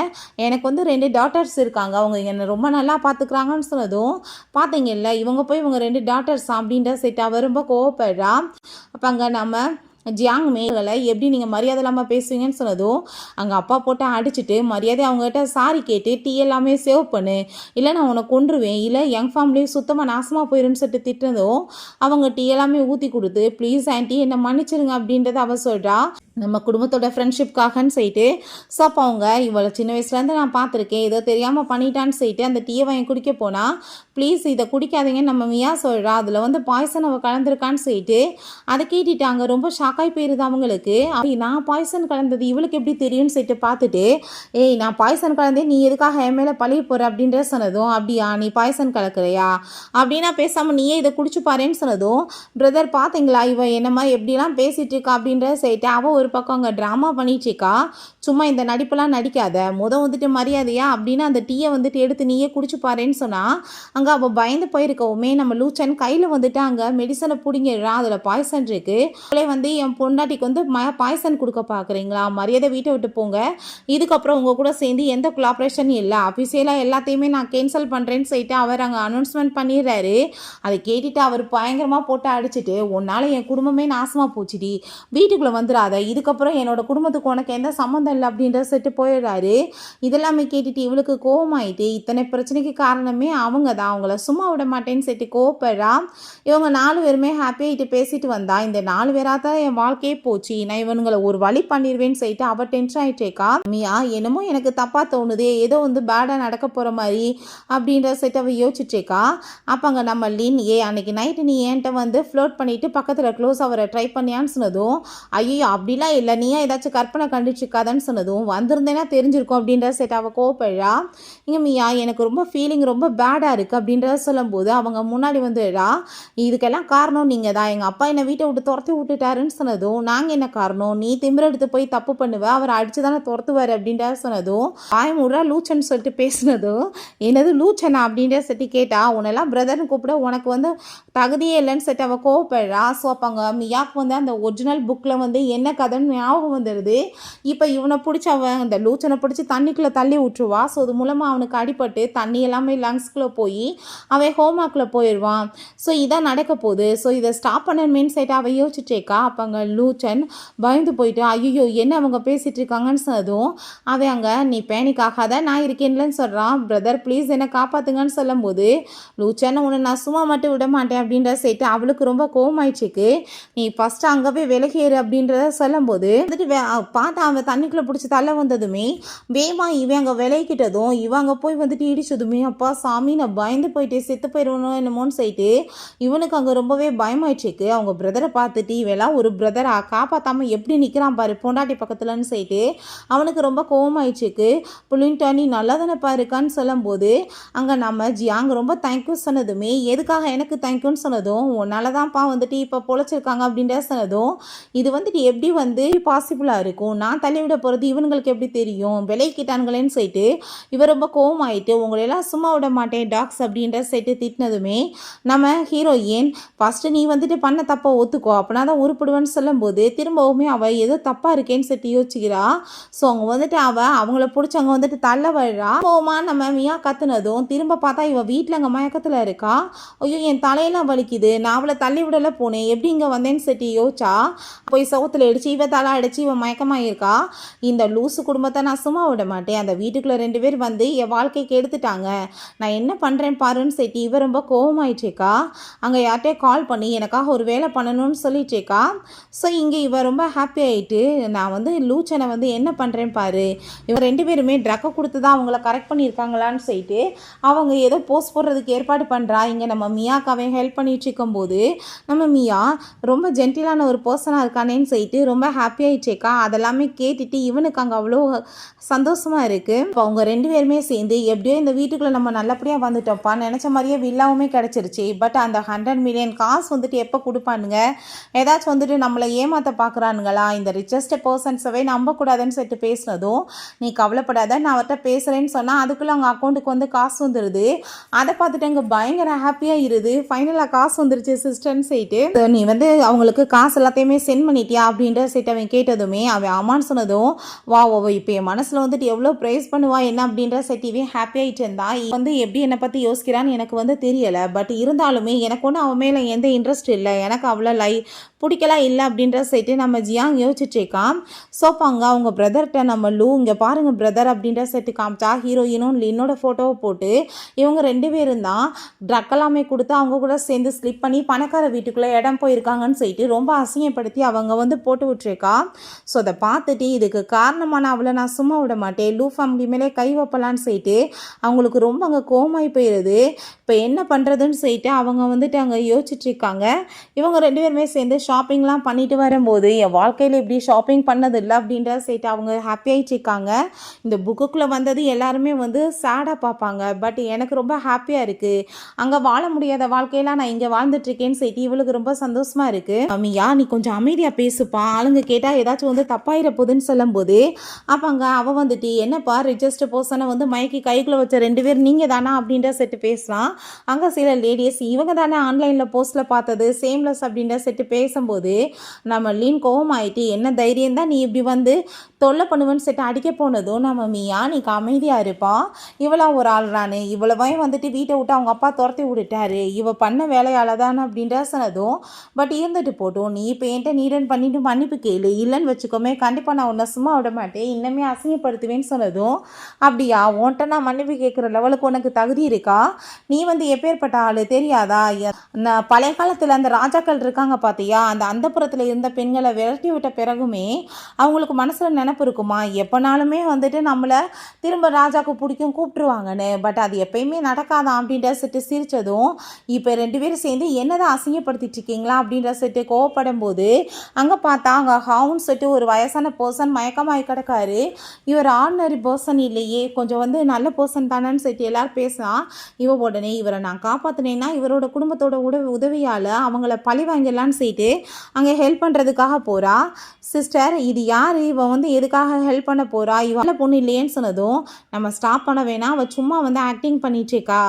A: எனக்கு வந்து 2 டாட்டர்ஸ் இருக்காங்க, அவங்க என்னை ரொம்ப நல்லா பார்த்துக்குறாங்கன்னு சொன்னதும் பார்த்தீங்கல்ல இவங்க போய் இவங்க 2 டாட்டர்ஸ் அப்படின்ற செட் அவ ரொம்ப கோவப்படுறா. அப்போ அங்கே நம்ம ஜியாங் மேகளை எப்படி நீங்கள் மரியாதை இல்லாமல் பேசுவீங்கன்னு சொன்னதும் அங்கே அப்பா போட்டு அடிச்சுட்டு மரியாதை அவங்ககிட்ட சாரி கேட்டு டீ எல்லாமே சேவ் பண்ணு, இல்லை நான் உன்னை கொன்றுவேன், இல்லை யங் ஃபேமிலியும் சுத்தமாக நாசமாக போயிருன்னு சொல்லிட்டு திட்டுனதும் அவங்க டீ எல்லாமே ஊற்றி கொடுத்து ப்ளீஸ் ஆண்டி என்னை மன்னிச்சிருங்க அப்படின்றத அவ சொல்கிறா. நம்ம குடும்பத்தோட ஃப்ரெண்ட்ஷிப்காகன்னு சொல்லிட்டு ஸோ அப்போ அவங்க இவளை சின்ன வயசுலேருந்து நான் பார்த்துருக்கேன், ஏதோ தெரியாமல் பண்ணிட்டான்னு சொல்லிட்டு அந்த டீயை வாங்கி குடிக்க போனால் ப்ளீஸ் இதை குடிக்காதீங்கன்னு நம்ம மியா சொல்கிறா. அதில் வந்து பாய்சன் அவள் கலந்துருக்கான்னு சொல்லிட்டு அதை கேட்டுட்டாங்க. ரொம்ப ஷாக்காகி போயிருது அவங்களுக்கு. நான் பாய்சன் கலந்தது இவளுக்கு எப்படி தெரியும்னு சொல்லிட்டு பார்த்துட்டு ஏய் நான் பாய்சன் கலந்தே நீ எதுக்காக என் மேலே பழிய போகிற அப்படின்ற சொன்னதும் அப்படியா நீ பாய்சன் கலக்கிறையா அப்படின்னா பேசாமல் நீயே இதை குடிச்சு பாருன்னு சொன்னதும் பிரதர் பார்த்தீங்களா இவ என்ன மாதிரி எப்படிலாம் பேசிகிட்டு இருக்கா அப்படின்ற சொல்லிட்டு அவள் ஒரு பக்கம் அங்கே ட்ராமா பண்ணிட்டுருக்கா. சும்மா இந்த நடிப்பெல்லாம் நடிக்காத, வந்துட்டு மரியாதையா அப்படின்னு அந்த டீயை வந்துட்டு எடுத்து நீயே குடிச்சு பாருன்னு சொன்னால் அங்கே அவள் பயந்து போயிருக்கவுமே நம்ம லூச்சன் கையில் வந்துட்டு அங்கே மெடிசனை பிடிங்கிடுறான், அதில் பாய்சன் இருக்குது. அவளே வந்து என் பொண்டாட்டிக்கு வந்து பாய்சன் கொடுக்க பார்க்குறீங்களா, மரியாதை வீட்டை விட்டு போங்க, இதுக்கப்புறம் உங்கள் கூட சேர்ந்து எந்த கொலாபரேஷனும் இல்லை, அஃபிஷியலாக எல்லாத்தையுமே நான் கேன்சல் பண்ணுறேன்னு சொல்லிட்டு அவர் அங்கே அனௌன்ஸ்மெண்ட் பண்ணிடுறாரு. அதை கேட்டுட்டு அவர் பயங்கரமாக போட்டு அடிச்சுட்டு உன்னால் என் குடும்பமே நாசமாக போச்சுடி, வீட்டுக்குள்ளே வந்துடாத, இதுக்கப்புறம் என்னோட குடும்பத்துக்கு உனக்கு எந்த சம்மந்தம் இல்லை அப்படின்ற செட்டு போயிடுறாரு. இதெல்லாமே கேட்டுட்டு இவளுக்கு கோவமாயிட்டு இத்தனை பிரச்சனைக்கு காரணமே அவங்க தான், அவங்கள சும்மா விட மாட்டேன்னு செட்டு கோவப்படுறா. இவங்க 4 பேருமே ஹாப்பியாகிட்டு பேசிட்டு வந்தா இந்த 4 பேராக தான் என் வாழ்க்கையே போச்சு, நான் இவனுங்களை ஒரு வழி பண்ணிடுவேன்னு சொல்லிட்டு அவள் டென்ஷன் ஆகிட்டேக்கா. மியா என்னமோ எனக்கு தப்பாக தோணுது, ஏதோ வந்து பேடாக நடக்க போகிற மாதிரி அப்படின்ற செட்டு அவள் யோசிச்சுட்டேக்கா. அப்போ அங்கே நம்ம லின் அன்னைக்கு நைட்டு நீ என்கிட்ட வந்து ஃப்ளோட் பண்ணிவிட்டு பக்கத்தில் க்ளோஸ் அவரை ட்ரை பண்ணியான்னு சொன்னதும் ஐயோ அப்படிலாம் இல்லை நீயா ஏதாச்சும் கற்பனை கண்டுச்சிருக்காதான்னு சொன்னதும் வந்திருந்தேன்னா தெரிஞ்சிருக்கும் அப்படின்ற செட் அவள் கோவப்படுறா. இங்கே மியா எனக்கு ரொம்ப ஃபீலிங் ரொம்ப பேடாக இருக்குது அப்படின்றத சொல்லும்போது அவங்க முன்னாடி வந்துடுறா. இதுக்கெல்லாம் காரணம் நீங்கள் தான், எங்கள் அப்பா என்னை வீட்டை விட்டு துரத்தி விட்டுட்டாருன்னு சொன்னதும் நாங்கள் என்ன காரணம், நீ திமிரெடுத்து போய் தப்பு பண்ணுவேன், அவர் அடிச்சு தானே துரத்துவார் அப்படின்ற சொன்னதும் ஆயமுறா லூச்சன் சொல்லிட்டு பேசினதும் என்னது லூச்சனா அப்படின்ற செட்டி கேட்டா உன்னெல்லாம் பிரதர்னு கூப்பிட உனக்கு வந்து தகுதியே இல்லைன்னு செட்டு அவள் கோவப்படுறா. ஸோ அப்போங்க மியாவுக்கு வந்து அந்த ஒரிஜினல் புக்கில் வந்து என்ன கதைன்னு ஞாபகம் வந்துடுது. இப்போ இவனை பிடிச்சி அவன் அந்த லூச்சனை பிடிச்சி தண்ணிக்குள்ளே தள்ளி விட்டுருவா. ஸோ அது மூலமாக அவனுக்கு அடிபட்டு தண்ணி எல்லாமே லங்ஸ்குள்ளே போய் அவன் ஹோமாக்கில் போயிடுவான். ஸோ இதான் நடக்க போகுது. ஸோ இதை ஸ்டாப் பண்ண மீன் சைட்டு அவன் யோசிச்சேக்கா. அப்போ அங்கே லூச்சன் பயந்து போயிட்டு ஐயோ என்ன அவங்க பேசிகிட்டு இருக்காங்கன்னு சொன்னதும் அவன் அங்கே நீ பேனிக் ஆகாத நான் இருக்கேன்லன்னு சொல்கிறான். பிரதர் ப்ளீஸ் என்னை காப்பாற்றுங்கன்னு சொல்லும்போது லூச்சன் உன்னை நான் சும்மா மட்டும் விட மாட்டேன் அப்படின்ற சைட்டு அவளுக்கு ரொம்ப கோவமாயிடுச்சுக்கு. நீ ஃபஸ்ட்டு அங்கே போய் விலகேறு அப்படின்றத சொல்லும்போது வந்துட்டு பார்த்தா அவன் தண்ணிக்குள்ளே பிடிச்சி தள்ள வந்ததுமே வேமா இவன் அங்கே விளையிக்கிட்டதும் இவங்க போய் வந்துட்டு இடிச்சதுமே அப்பா சாமி நான் பயந்து போயிட்டு செத்து போயிடுவணும் என்னமோன்னு சொல்லிட்டு இவனுக்கு அங்கே ரொம்பவே பயமாயிடுச்சுக்கு. அவங்க பிரதரை பார்த்துட்டு இவெல்லாம் ஒரு பிரதரா காப்பாற்றாமல் எப்படி நிற்கிறான் பாரு பொண்டாட்டி பக்கத்துலன்னு சொல்லிட்டு அவனுக்கு ரொம்ப கோவமாயிடுச்சுக்கு. புள்ளின்ட்டா நீ நல்லா தானே பாருக்கான்னு சொல்லும்போது அங்கே நம்ம ஜியாங் ரொம்ப தேங்க்யூ சொன்னதுமே எதுக்காக எனக்கு தேங்க்யூன்னு சொன்னதும் உன்னால தான்ப்பா வந்துட்டு இப்போ பொழைச்சிருக்காங்க அப்படின்ற சொன்னதும் இது வந்துட்டு எப்படி வந்து பாசிபிளாக இருக்கும், நான் தள்ளிவிட போகிறது இவனுங்களுக்கு எப்படி தெரியும், விலைக்கிட்டானுங்களேன்னு சொல்லிட்டு இவர் ரொம்ப கோவமாயிட்டு உங்களெல்லாம் சும்மா விட மாட்டேன் டாக்ஸ் அப்படின்ற சொல்லிட்டு திட்டினதுமே நம்ம ஹீரோயின் ஃபஸ்ட்டு நீ வந்துட்டு பண்ண தப்பை ஒத்துக்கோ அப்படின்னா தான் உருப்பிடுவேன்னு சொல்லும்போது திரும்பவுமே அவள் ஏதோ தப்பாக இருக்கேன்னு சொல்லிட்டு யோசிக்கிறா. ஸோ அவங்க வந்துட்டு அவங்கள பிடிச்சவங்க வந்துட்டு தள்ள வர்றா. கோவமா நம்ம மியா கத்துனதும் திரும்ப பார்த்தா இவள் வீட்டில் அங்கே மயக்கத்தில் இருக்கா. ஐயோ என் தலையெல்லாம் வலிக்குது, நான் அவளை தள்ளி விடலை போனேன் எப்படி இங்கே வந்தேன்னு சொல்லிட்டு யோசிச்சா. போய் சவுத்தில் அடிச்சு இவ தலை அடிச்சு இவன் மயக்கமாயிருக்கா. இந்த லூசு குடும்பத்தை நான் சும்மா விட மாட்டேன், அந்த வீட்டுக்குள்ளே 2 பேர் வந்து என் வாழ்க்கைக்கு எடுத்துட்டாங்க, நான் என்ன பண்ணுறேன் பாருன்னு சொல்லிட்டு இவ ரொம்ப கோவமாயிட்டேக்கா. அங்கே யார்கிட்டே கால் பண்ணி எனக்காக ஒரு வேலை பண்ணணும்னு சொல்லிட்டேக்கா. ஸோ இங்கே இவ ரொம்ப ஹாப்பி ஆகிட்டு நான் வந்து லூச்சனை வந்து என்ன பண்ணுறேன் பாரு, இவங்க 2 பேருமே ட்ரக்கை கொடுத்து தான் அவங்கள கரெக்ட் பண்ணியிருக்காங்களான்னு சொல்லிட்டு அவங்க ஏதோ போஸ்ட் போடுறதுக்கு ஏற்பாடு பண்ணுறா. இங்கே நம்ம மியாக்காவே ஹெல்ப் பண்ணிட்டு இருக்கும்போது நம்ம மியா ரொம்ப ஜென்டிலான ஒரு பர்சனாக இருக்கானேன்னு சொல்லிட்டு ரொம்ப ஹாப்பியாகிடுச்சேக்கா. அதெல்லாமே கேட்டுட்டு இவனுக்கு அங்கே அவ்வளோ சந்தோஷமாக இருக்குது. இப்போ அவங்க 2 பேருமே சேர்ந்து எப்படியோ இந்த வீட்டுக்குள்ளே நம்ம நல்லபடியாக வந்துட்டோம்ப்பா, நினச்ச மாதிரியே வில்லாவுமே கிடச்சிருச்சு. பட் அந்த 100 மில்லியன் காசு வந்துட்டு எப்போ கொடுப்பானுங்க, ஏதாச்சும் வந்துட்டு நம்மளை ஏமாற்ற பார்க்குறானுங்களா, இந்த ரிச்சஸ்ட் பர்சன்ஸவே நம்பக்கூடாதுன்னு சொல்லிட்டு பேசினதும் நீ கவலைப்படாத நான் அவர்கிட்ட பேசுகிறேன்னு சொன்னால் அதுக்குள்ளே அவங்க அக்கௌண்ட்டுக்கு வந்து காசு வந்துடுது. அதை பார்த்துட்டு அங்கே பயங்கர ஹாப்பியாக இருது. ஃபைனலாக காசு வந்துருச்சு சிஸ்டர்ன்னு சொல்லிட்டு நீ வந்து அவங்களுக்கு காசு எல்லாத்தையுமே சென்ட் பண்ணிட்டியா அப்படின்ற சைட்டு அவன் கேட்டதுமே அவன் ஆமான்னு சொன்னதும் வா இப்போ என் மனசில் வந்துட்டு எவ்வளோ ப்ரைஸ் பண்ணுவா என்ன அப்படின்ற சைட்டிவே ஹாப்பி ஆகிட்டு இருந்தா. வந்து எப்படி என்னை பற்றி யோசிக்கிறான்னு எனக்கு வந்து தெரியலை. பட் இருந்தாலுமே எனக்கு ஒன்றும் அவன் மேலே எந்த இன்ட்ரெஸ்ட் இல்லை, எனக்கு அவ்வளோ பிடிக்கலாம் இல்லை அப்படின்ற சைட்டு நம்ம ஜியாங் யோசிச்சுட்ருக்கான். சோப்பாங்க அவங்க பிரதர்கிட்ட நம்ம லூ இங்கே பாருங்கள் பிரதர் அப்படின்ற சைட்டு காமிச்சா ஹீரோயினும் லின்னோட ஃபோட்டோவை போட்டு இவங்க 2 பேரும் தான் ட்ரக் எல்லாமே கொடுத்து அவங்க கூட சேர்ந்து ஸ்லிப் பண்ணி பணக்கார வீட்டுக்குள்ளே இடம் போயிருக்காங்கன்னு சொல்லிட்டு ரொம்ப அசிங்கப்படுத்தி அவங்க வந்து போட்டு விட்டுருக்கா. ஸோ அதை பார்த்துட்டு இதுக்கு காரணமான அவளை நான் சும்மா விட மாட்டேன், லூ ஃபேமிலி மேலே கை வைப்பலான்னு சொல்லிட்டு அவங்களுக்கு ரொம்ப அங்கே கோமாகி போயிடுது. இப்போ என்ன பண்ணுறதுன்னு சொல்லிட்டு அவங்க வந்துட்டு அங்கே யோசிச்சுட்ருக்காங்க. இவங்க 2 பேருமே சேர்ந்து ஷாப்பிங்லாம் பண்ணிட்டு வரும்போது என் வாழ்க்கையில் இப்படி ஷாப்பிங் பண்ணதில்லை அப்படின்ற சைட்டு அவங்க ஹாப்பியாகிட்டு இருக்காங்க. இந்த புக்குக்குள்ளே வந்தது எல்லாருமே வந்து சேடாக பார்ப்பாங்க. பட் எனக்கு ரொம்ப ஹாப்பியாக இருக்குது, அங்கே வாழ முடியாத வாழ்க்கையெல்லாம் நான் இங்கே வாழ்ந்துட்டுருக்கேன்னு சொல்லிட்டு இவளுக்கு ரொம்ப சந்தோஷமாக இருக்குது. அம்மியா நீ கொஞ்சம் அமைதியாக பேசுப்பா, ஆளுங்க கேட்டால் ஏதாச்சும் வந்து தப்பாயிர போகுதுன்னு சொல்லும்போது அப்போ அங்கே அவள் வந்துட்டு என்னப்பா ரிஜஸ்ட் பர்சனை வந்து மயக்கி கைக்குள்ளே வச்ச 2 பேர் நீங்கள் தானா அப்படின்ற செட்டு பேசலாம். அங்கே சில லேடிஸ் இவங்க தானே ஆன்லைனில் போஸ்ட்டில் பார்த்தது சேம்லெஸ் அப்படின்ற செட்டு பேசும்போது நம்ம லீன் கோவம் ஆகிட்டு என்ன தைரியம் தான் நீ இப்படி வந்து தொல்லை பண்ணுவேன்னு செட்டு அடிக்க போனதும் நம்ம மியா நீ அமைதியாக இருப்பா, இவளா ஒரு ஆள்றானு இவ்வளவையும் வந்துட்டு வீட்டை விட்டு அவங்க அப்பா துரத்தி விட்டுட்டாரு, இவ பண்ண வேலையால் தானே அப்படின்ற சொன்னதும் பட் இருந்துட்டு போட்டோம், நீ இப்போ என்கிட்ட நீடன் பண்ணிட்டு மன்னிப்பு கேளு, இல்லைன்னு வச்சுக்கோமே கண்டிப்பாக நான் உன்னை சும்மா விட மாட்டேன், இன்னமே அசிங்கப்படுத்துவேன்னு சொன்னதும் அப்படியா உன்கிட்ட நான் மன்னிப்பு கேட்குற லெவலுக்கு உனக்கு தகுதி இருக்கா, நீ வந்து எப்பேற்பட்ட ஆள் தெரியாதா, பழைய காலத்தில் அந்த ராஜாக்கள் இருக்காங்க பார்த்தியா, அந்த அந்தப்புறத்தில் இருந்த பெண்களை விரட்டி விட்ட பிறகுமே அவங்களுக்கு மனசில் நினப்பு இருக்குமா எப்போனாலுமே வந்துட்டு நம்மளை திரும்ப ராஜாவுக்கு பிடிக்கும் கூப்பிட்டுருவாங்கன்னு, பட் அது எப்பயுமே நடக்காதான் அப்படின்ற செட்டு சிரித்ததும் இப்போ 2 பேரும் சேர்ந்து என்னதான் அசிங்கப்படுத்திட்டு இருக்கீங்களா அப்படின்ற செட்டு கோவப்படும் போது அங்கே பார்த்தா அங்கே ஹவுன் செட்டு ஒரு வயசான பர்சன் மயக்கமாகி கிடக்காரு. இவர் ஆர்டினரி பர்சன் இல்லையே, கொஞ்சம் வந்து நல்ல பர்சன் தானேன்னு செட்டு எல்லோரும் பேசினா இவ உடனே இவரை நான் காப்பாற்றினேன்னா இவரோட குடும்பத்தோட உதவியால் அவங்கள பழி வாங்கிடலான்னு சொல்லிட்டு அங்கே ஹெல்ப் பண்ணுறதுக்காக போகிறா. சிஸ்டர் இது யார், இவன் வந்து எதுக்காக ஹெல்ப் பண்ண போகிறா, இவள பொண்ணு இல்லையேன்னு சொன்னதும் நம்ம ஸ்டாப் பண்ண வேணாம், அவள் சும்மா வந்து ஆக்டிங் பண்ணிட்டுருக்கா,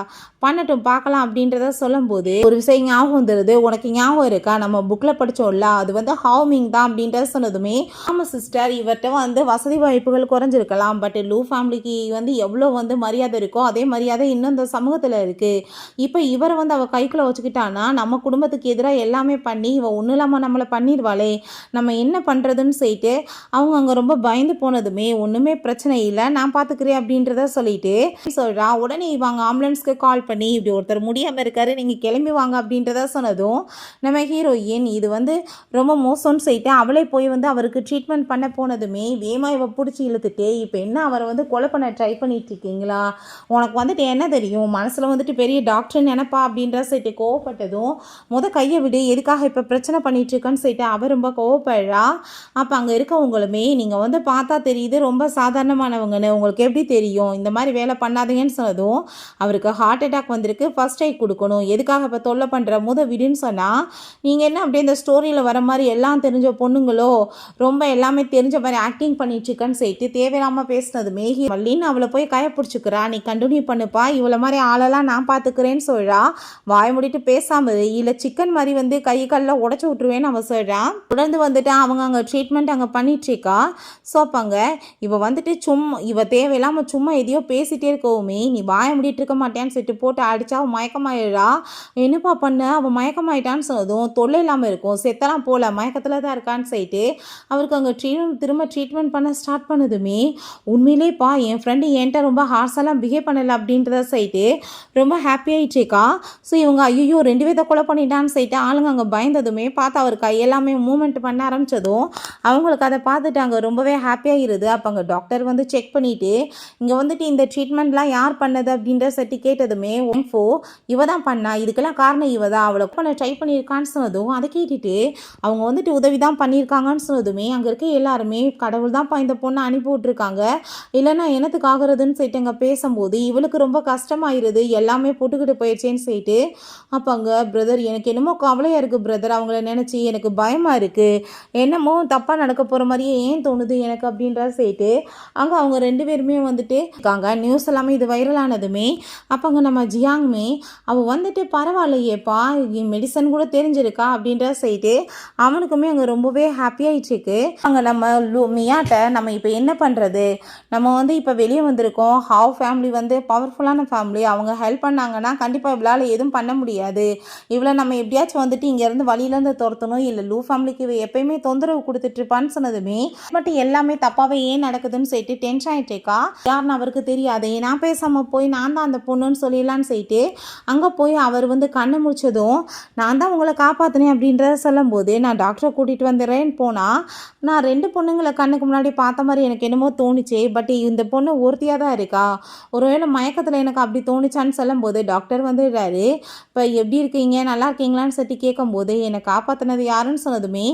A: பண்ணட்டும் பார்க்கலாம் அப்படின்றத சொல்லும்போது ஒரு விஷயம் ஞாபகம் வந்துடுது. உனக்கு ஞாபகம் இருக்கா நம்ம புக்கில் படித்தோம்ல அது வந்து ஹவுமிங் தான் அப்படின்றத சொன்னதுமே ஆமாம் சிஸ்டர் இவர்கிட்ட வந்து வசதி வாய்ப்புகள் குறைஞ்சிருக்கலாம், பட் லூ ஃபேமிலிக்கு வந்து எவ்வளோ வந்து மரியாதை இருக்கோ அதே மரியாதை இன்னும் இந்த சமூகத்தில் இருக்குது. இப்போ இவரை வந்து அவள் கைக்குள்ளே வச்சுக்கிட்டான்னா நம்ம குடும்பத்துக்கு எதிராக எல்லாமே பண்ணி இவள் ஒன்றும் இல்லாமல் நம்மளை பண்ணிடுவாளே, நம்ம என்ன பண்ணுறதுன்னு சொல்லிட்டு அவங்க அங்கே ரொம்ப பயந்து போனதுமே ஒன்றுமே பிரச்சனை இல்லை நான் பார்த்துக்கிறேன் அப்படின்றத சொல்லிட்டு சொல்கிறா. உடனே இவங்க ஆம்புலன்ஸ்க்கு கால் பண்ணி இப்படி ஒருத்தர் முடியாமல் இருக்காரு நீங்கள் கிளம்பி வாங்க அப்படின்றத சொன்னதும் நம்ம ஹீரோயின் இது வந்து ரொம்ப மோசம்னு சொல்லிட்டு அவளே போய் வந்து அவருக்கு ட்ரீட்மெண்ட் பண்ண போனதுமே வேமா இவ பிடிச்சி இழுத்துட்டு இப்போ என்ன அவரை வந்து கொலை பண்ண ட்ரை பண்ணிட்டு இருக்கீங்களா, உனக்கு வந்துட்டு என்ன தெரியும் மனசில் வந்துட்டு பெரிய டாக்டர் நினைப்பா அப்படின்ற சொல்லிட்டு கோவப்பட்டதும் கையை விடு எதுக்காக இப்போ பிரச்சனை பண்ணிட்டு இருக்கேன்னு சொல்லிட்டு அவர் ரொம்ப கோவப்படுறா. அப்போ அங்கே இருக்கவங்களுமே நீங்கள் வந்து பார்த்தா தெரியுது ரொம்ப சாதாரணமானவங்கன்னு உங்களுக்கு எப்படி தெரியும் இந்த மாதிரி வேலை பண்ணாதீங்கன்னு சொன்னதும் அவருக்கு ஹார்ட் அட்டாக் வந்திருக்கு ஃபர்ஸ்ட் எய்ட் கொடுக்கணும் எதுக்காக இப்போ தொல்லை பண்ணுற விடுன்னு சொன்னால் நீங்கள் என்ன அப்படியே இந்த ஸ்டோரியில் வர மாதிரி எல்லாம் தெரிஞ்ச பொண்ணுங்களோ ரொம்ப எல்லாமே தெரிஞ்ச மாதிரி ஆக்டிங் பண்ணிட்டுருக்கன்னு சொல்லிட்டு தேவையில்லாமல் பேசினதுமே மல்லின்னு அவளை போய் கைப்பிடிச்சிக்கிறா, நீ கண்டினியூ பண்ணுப்பா இவ்வளோ மாதிரி ஆளெல்லாம் நான் பார்த்துக்கிறேன்னு சொல்கிறா. வாய் முடிட்டு பேசாமல் இல்லை சிக்கன் மாதிரி வந்து கை காலில் உடச்சி விட்ருவேன்னு அவன் சொல்கிறான். தொடர்ந்து வந்துட்டு அவங்க அங்கே ட்ரீட்மெண்ட் அங்கே பண்ணிட்டுருக்கா. ஸோ அப்போங்க இவ வந்துட்டு இவ தேவையில்லாமல் சும்மா எதையோ பேசிகிட்டே இருக்கவுமே நீ வாய முடிட்டு இருக்க மாட்டேன்னு சொல்லிட்டு போட்டு அடித்தா அவன் மயக்கமாயிடுறா. என்னப்பா பண்ண அவன் மயக்கமாயிட்டான்னு சொன்னதும் தொல்லை இல்லாமல் இருக்கும் செத்தெல்லாம் போகல மயக்கத்தில் தான் இருக்கான்னு சொல்லிட்டு அவருக்கு அங்கே திரும்ப ட்ரீட்மெண்ட் பண்ண ஸ்டார்ட் பண்ணதுமே உண்மையிலேப்பா என் ஃப்ரெண்டு என்கிட்ட ரொம்ப ஹார்ஸெல்லாம் பிஹேவ் பண்ணலை அப்படின்றத சொல்லிட்டு ரொம்ப ஹாப்பியாகிட்டுருக்கா. ஸோ இவங்க ஐயோ 2 பேர்த்த கொலை பண்ணிட்டான்னு சொல்லிட்டு ஆளுங்க அங்கே பயந்ததுமே பார்த்து அவர் கையெல்லாமே மூமெண்ட் பண்ண ஆரம்பித்ததும் அவங்களுக்கு அதை பார்த்துட்டாங்க ரொம்பவே ஹாப்பியாக இருது. அப்போ அங்கே டாக்டர் வந்து செக் பண்ணிவிட்டு இங்கே வந்துட்டு இந்த ட்ரீட்மெண்ட்லாம் யார் பண்ணது அப்படின்ற சட்டி கேட்டதுமே ஓ இவ தான் பண்ணா, இதுக்கெல்லாம் காரணம் இவ தான், அவளை பண்ண ட்ரை பண்ணியிருக்கான்னு சொன்னதும் அதை கேட்டுட்டு அவங்க வந்துட்டு உதவி தான் பண்ணியிருக்காங்கன்னு சொன்னதுமே அங்கே இருக்க எல்லாருமே கடவுள் தான்ப்பா இந்த பொண்ணை அனுப்பி விட்ருக்காங்க, இல்லைன்னா என்னத்துக்கு ஆகுறதுன்னு சொல்லிட்டு அங்கே பேசும்போது இவளுக்கு ரொம்ப கஷ்டமாயிருது, எல்லாமே போட்டுக்கிட்டு போயிடுச்சேன்னு சொல்லிட்டு அப்போ அங்கே பிரதர் எனக்கு என்னமோ கவலையாக இருக்குது பிரதர், அவங்கள நினச்சி எனக்கு பயமாக இருக்குது, என்னமோ தப்பாக நடக்க போகிற மாதிரியே ஏன் தோணுது எனக்கு அப்படின்ற சொல்லிட்டு அங்கே அவங்க 2 பேருமே வந்துட்டு இருக்காங்க. நியூஸ் எல்லாமே இது வைரலானதுமே அப்போ அங்கே நம்ம ஜியாங்குமே அவள் வந்துட்டு பரவாயில்லையேப்பா மெடிசன் கூட தெரிஞ்சிருக்கா அப்படின்ற சொல்லிட்டு அவனுக்குமே அங்கே ரொம்பவே ஹாப்பியாகிடுச்சிருக்கு. அங்கே நம்ம மியாட்ட நம்ம இப்போ என்ன பண்ணுறது, நம்ம வந்து இப்போ வெளியே வந்திருக்கோம், ஹாவ் ஃபேமிலி வந்து பவர்ஃபுல்லான ஃபேமிலி, அவங்க ஹெல்ப் பண்ணாங்கன்னா கண்டிப்பாக இவளால் எதுவும் பண்ண முடியாது, இவளை நம்ம எப்படியாச்சும் வந்துட்டு இங்கேருந்து வழியிலேருந்து துரத்தணும், இல்லை லூ ஃபேமிலிக்கு இவ எப்பயுமே தொந்தரவு கொடுத்துட்ருப்பான்னு சொன்னதுமே பட் எல்லாமே தப்பாகவே ஏன் நடக்குதுன்னு சொல்லிட்டு டென்ஷன் ஆகிட்டேக்கா. யாருன்னு அவருக்கு தெரியாது, நான் பேசாமல் போய் நான் தான் அந்த பொண்ணுன்னு சொல்லிடலான்னு சொல்லிட்டு அங்கே போய் அவர் வந்து கண்ணை முடிச்சதும் நான் தான் உங்களை காப்பாற்றினேன் அப்படின்றத சொல்லும்போது நான் டாக்டரை கூட்டிகிட்டு வந்துடுறேன்னு போனால் நான் 2 பொண்ணுங்களை கண்ணுக்கு முன்னாடி பார்த்த மாதிரி எனக்கு என்னமோ தோணுச்சு, பட் இந்த பொண்ணு ஒருத்தியாக தான் இருக்கா, ஒருவேளை மயக்கத்தில் எனக்கு அப்படி தோணுச்சான்னு சொல்லும்போது டாக்டர் வந்துடுறாரு. இப்போ எப்படி இருக்கீங்க நல்லா இருக்கீங்களான்னு சொல்லி கேட்கும்போது என்னை காப்பாற்றினது யாருன்னு சொன்னதுமே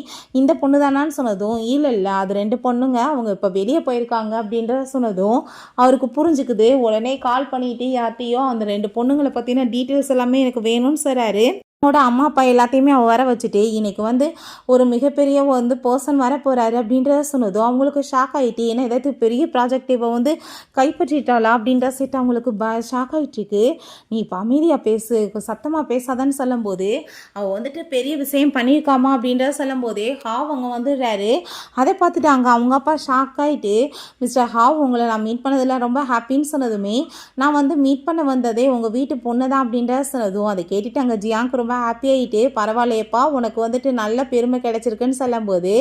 A: இந்த பொண்ணு தானான்னு சொன்னதும் இல்லை அது 2 பொண்ணுங்க, அவங்க இப்போ வெளியே போயிருக்காங்க அப்படின்றத சொன்னதும் அவருக்கு புரிஞ்சுக்குது. உடனே கால் பண்ணிட்டு யார்ட்டையோ அந்த 2 பொண்ணுங்களை பற்றின டீட்டெயில்ஸ் எல்லாமே எனக்கு வேணும்னு சொல்கிறாரு. அவனோட அம்மா அப்பா எல்லாத்தையுமே அவள் வர வச்சுட்டு இன்றைக்கி வந்து ஒரு மிகப்பெரிய வந்து பர்சன் வர போகிறாரு அப்படின்றத சொன்னதும் அவங்களுக்கு ஷாக் ஆகிட்டு, ஏன்னா ஏதாவது பெரிய ப்ராஜெக்ட் இவள் வந்து கைப்பற்றிட்டாளா அப்படின்ற சீட்டு அவங்களுக்கு ஷாக் ஆகிட்டுருக்கு. நீ இப்போ அமைதியாக பேசு, சத்தமாக பேசாதான்னு சொல்லும்போது அவள் வந்துட்டு பெரிய விஷயம் பண்ணியிருக்காமா அப்படின்றத சொல்லும்போதே ஹாவ் அவங்க வந்துடுறாரு. அதை பார்த்துட்டு அங்கே அவங்க அப்பா ஷாக் ஆகிட்டு மிஸ்டர் ஹாவ் உங்களை நான் மீட் பண்ணதில் ரொம்ப ஹாப்பின்னு சொன்னதுமே நான் வந்து மீட் பண்ண வந்ததே உங்கள் வீட்டு பொண்ணு தான் அப்படின்றத சொன்னதும் அதை கேட்டுட்டு அங்கே ஜியாங்கு ரொம்ப ஹாப்பியாகிட்டு பரவாயில்லையப்பா உனக்கு வந்துட்டு நல்ல பெருமை கிடைச்சிருக்குன்னு சொல்லும்போது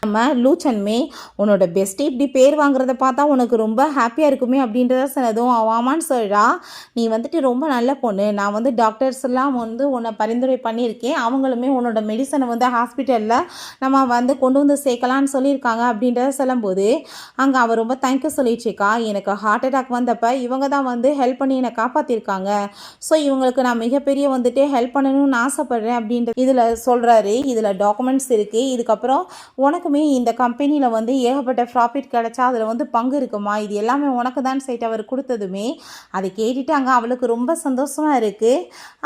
A: நம்ம லூச்சன்மே உன்னோட பெஸ்ட்டு இப்படி பேர் வாங்குறத பார்த்தா உனக்கு ரொம்ப ஹாப்பியாக இருக்குமே அப்படின்றத சொன்னதும் ஆமான்னு சொல்கிறா. நீ வந்துட்டு ரொம்ப நல்ல பொண்ணு, நான் வந்து டாக்டர்ஸ் எல்லாம் வந்து உன்னை பரிந்துரை பண்ணியிருக்கேன், அவங்களுமே உன்னோட மெடிசனை வந்து ஹாஸ்பிட்டலில் நம்ம வந்து கொண்டு வந்து சேர்க்கலான்னு சொல்லியிருக்காங்க அப்படின்றத சொல்லும்போது அங்கே அவர் ரொம்ப தேங்க்யூ சொல்லிடுச்சுக்கா, எனக்கு ஹார்ட் அட்டாக் வந்தப்போ இவங்க தான் வந்து ஹெல்ப் பண்ணி என்னை காப்பாற்றிருக்காங்க, ஸோ இவங்களுக்கு நான் மிகப்பெரிய வந்துட்டு ஹெல்ப் பண்ணணும்னு ஆசைப்படுறேன் அப்படின்றது இதில் சொல்கிறாரு. இதில் டாக்குமெண்ட்ஸ் இருக்குது, இதுக்கப்புறம் உனக்குமே இந்த கம்பெனியில் வந்து ஏகப்பட்ட ப்ராஃபிட் கிடச்சா அதில் வந்து பங்கு இருக்குமா, இது எல்லாமே உனக்கு தான் சைட்டு அவர் கொடுத்ததுமே அதை கேட்டுட்டு அங்கே அவளுக்கு ரொம்ப சந்தோஷமாக இருக்குது.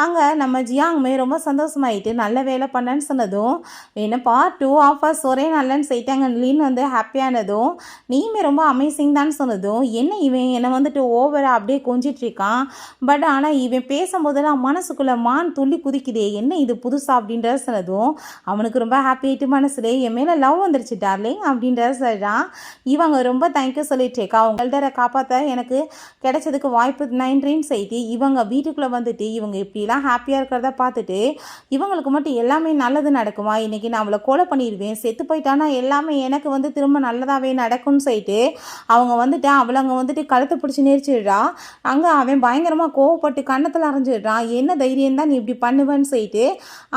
A: அங்கே நம்ம ஜியாங்குமே ரொம்ப சந்தோஷமாயிட்டு நல்ல வேலை பண்ணேன்னு சொன்னதும் என்னப்பா 2 ஆஃபர்ஸ் ஒரே நல்லன்னு சொல்லிட்டு அங்கே லீன் வந்து ஹாப்பியானதும் நீயுமே ரொம்ப அமேசிங் தான் சொன்னதும் என்ன இவன் என்னை வந்துட்டு ஓவராக அப்படியே கொஞ்சிட்ருக்கான், பட் ஆனால் இவன் பேசும்போதெல்லாம் மனசுக்குள்ளே மான் துள்ளி குதிக்குது, என்ன இது புதுசா அப்படின்ற சொன்னதும் அவனுக்கு ரொம்ப ஹாப்பி ஆகிட்டு மனசுலே என் மேலே லவ் வந்துருச்சு டார்லிங் அப்படின்ற சொல்கிறான். இவங்க ரொம்ப தேங்க்யூ சொல்லிட்டேக்கா, உங்கள்கிட்ட காப்பாற்ற எனக்கு கிடைச்சதுக்கு வாய்ப்பு நன்றின்னு சொல்லிட்டு இவங்க வீட்டுக்குள்ளே வந்துட்டு இவங்க இப்படிலாம் ஹாப்பியாக இருக்கிறத பார்த்துட்டு இவங்களுக்கு மட்டும் எல்லாமே நல்லது நடக்குமா, இன்றைக்கி நான் அவளை கொலை பண்ணிடுவேன், செத்து போயிட்டானா எல்லாமே எனக்கு வந்து திரும்ப நல்லதாகவே நடக்கும்னு சொல்லிட்டு அவங்க வந்துட்டு அவளங்க வந்துட்டு கழுத்தை பிடிச்சி நெரிச்சிடுறா. அங்கே அவன் பயங்கரமாக கோவப்பட்டு கன்னத்தில் அரைஞ்சிடுறான். என்ன தைரியம் தான் நீ இப்படி பண்ணுவேன்னு சொல்லிட்டு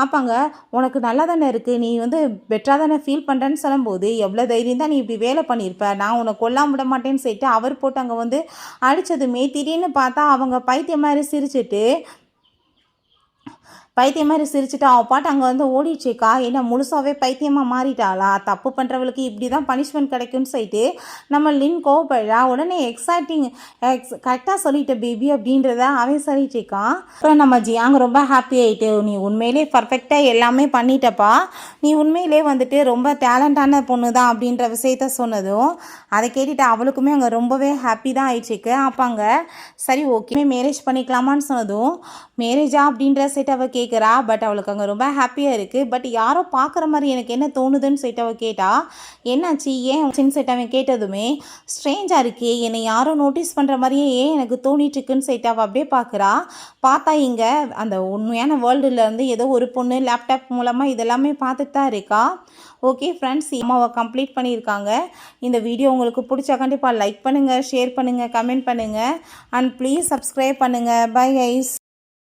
A: அப்பாங்க உனக்கு நல்லா தானே இருக்குது, நீ வந்து பெட்டராக தானே ஃபீல் பண்ணுறேன்னு சொல்லும்போது எவ்வளோ தைரியம் தான் நீ இப்படி வேலை பண்ணியிருப்ப, நான் உன்னை கொல்லாம விட மாட்டேன்னு சொல்லிட்டு அவர் போட்டு அங்கே வந்து அடித்ததுமே திடீர்னு பார்த்தா அவங்க பைத்தியம் மாதிரி சிரிச்சிட்டு பைத்தியம் மாதிரி சிரிச்சுட்டு அவள் பாட்டு அங்கே வந்து ஓடிடுச்சேக்கா, ஏன்னா முழுசாகவே பைத்தியமாக மாறிட்டாளா, தப்பு பண்ணுறவளுக்கு இப்படி தான் பனிஷ்மெண்ட் கிடைக்கும்னு சொல்லிட்டு நம்ம லின் கோவப்படுறா. உடனே கரெக்டாக சொல்லிட்ட பேபி அப்படின்றத அவன் சொல்லிட்டேக்கா. அப்புறம் நம்ம ஜியாங் ரொம்ப ஹாப்பி ஆகிட்டு நீ உண்மையிலே பர்ஃபெக்டாக எல்லாமே பண்ணிட்டப்பா, நீ உண்மையிலே வந்துட்டு ரொம்ப டேலண்டான பொண்ணு தான் அப்படின்ற விஷயத்த சொன்னதும் அதை கேட்டுட்டு அவளுக்குமே அங்கே ரொம்பவே ஹாப்பி தான் ஆயிடுச்சுக்கு. அப்பாங்க சரி ஓகே மேரேஜ் பண்ணிக்கலாமான்னு சொன்னதும் மேரேஜா அப்படின்ற செட் அவள் கேட்குறா. பட் அவளுக்கு அங்கே ரொம்ப ஹாப்பியாக இருக்குது. பட் யாரோ பார்க்குற மாதிரி எனக்கு என்ன தோணுதுன்னு சொல்லிட்டு அவள் கேட்டா. என்னாச்சு ஏன் சொல்லிட்டு அவன் கேட்டதுமே ஸ்ட்ரேஞ்சாக இருக்கே, என்னை யாரோ நோட்டீஸ் பண்ணுற மாதிரியே ஏன் எனக்கு தோணிட்டுருக்குன்னு சொல்லிட்டு அவள் அப்படியே பார்க்குறா. பார்த்தா இங்கே அந்த உண்மையான வேர்ல்டுலேருந்து ஏதோ ஒரு பொண்ணு லேப்டாப் மூலமாக இதெல்லாமே பார்த்துட்டு தான் இருக்கா. ஓகே ஃப்ரெண்ட்ஸ், அம்மாவை கம்ப்ளீட் பண்ணியிருக்காங்க. இந்த வீடியோ உங்களுக்கு பிடிச்சா கண்டிப்பாக லைக் பண்ணுங்கள், ஷேர் பண்ணுங்கள், கமெண்ட் பண்ணுங்கள் அண்ட் ப்ளீஸ் சப்ஸ்கிரைப் பண்ணுங்கள். Bye guys.